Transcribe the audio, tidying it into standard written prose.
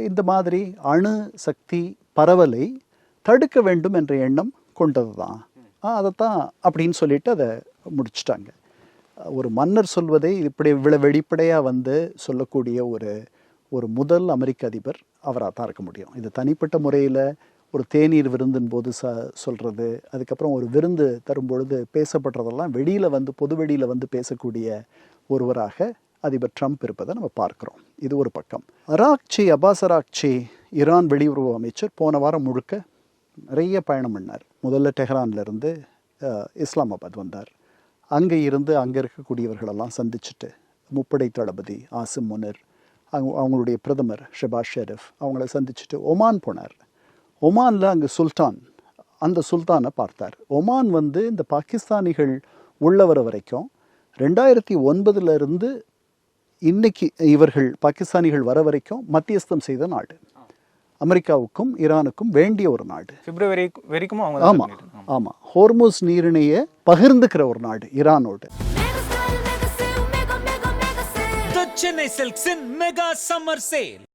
இந்த மாதிரி அணு சக்தி பரவலை தடுக்க வேண்டும் என்ற எண்ணம் கொண்டது தான். அதைத்தான் அப்படின்னு சொல்லிட்டு அதை முடிச்சிட்டாங்க. ஒரு மன்னர் சொல்வதை இப்படி இவ்வளோ வெளிப்படையாக சொல்லக்கூடிய ஒரு முதல் அமெரிக்க அதிபர் அவராக தான் இருக்க முடியும். இது தனிப்பட்ட முறையில் ஒரு தேநீர் விருந்தின் போது சொல்கிறது, அதுக்கப்புறம் ஒரு விருந்து தரும்பொழுது பேசப்படுறதெல்லாம் வெளியில் பொது வெளியில் பேசக்கூடிய ஒருவராக அதிபர் ட்ரம்ப் இருப்பதை நம்ம பார்க்குறோம். இது ஒரு பக்கம். அப்பாஸ் அராக்சி ஈரான் வெளியுறவு அமைச்சர் போன வாரம் முழுக்க நிறைய பயணம் பண்ணார். முதல்ல டெஹ்ரான்லேருந்து இஸ்லாமாபாத் வந்தார். அங்கே இருக்கக்கூடியவர்களெல்லாம் சந்திச்சுட்டு முப்படை தளபதி ஆசிம் முனிர், அவங்களுடைய பிரதமர் ஷெபாஸ் ஷெரீஃப் அவங்கள சந்திச்சுட்டு ஒமான் போனார். ஒமானில் அங்கே அந்த சுல்தானை பார்த்தார். ஒமான் இந்த பாகிஸ்தானிகள் உள்ளவர வரைக்கும் 2009 இன்னைக்கு இவர்கள் பாகிஸ்தானிகள் வர வரைக்கும் மத்தியஸ்தம் செய்த நாடு. அமெரிக்காவுக்கும் ஈரானுக்கும் வேண்டிய ஒரு நாடு. பிப்ரவரி வரைக்கும் ஆமா ஹோர்முஸ் நீரிணையை பகிர்ந்துக்கிற ஒரு நாடு ஈரானோடு. Chennai Silks in Mega Summer Sale.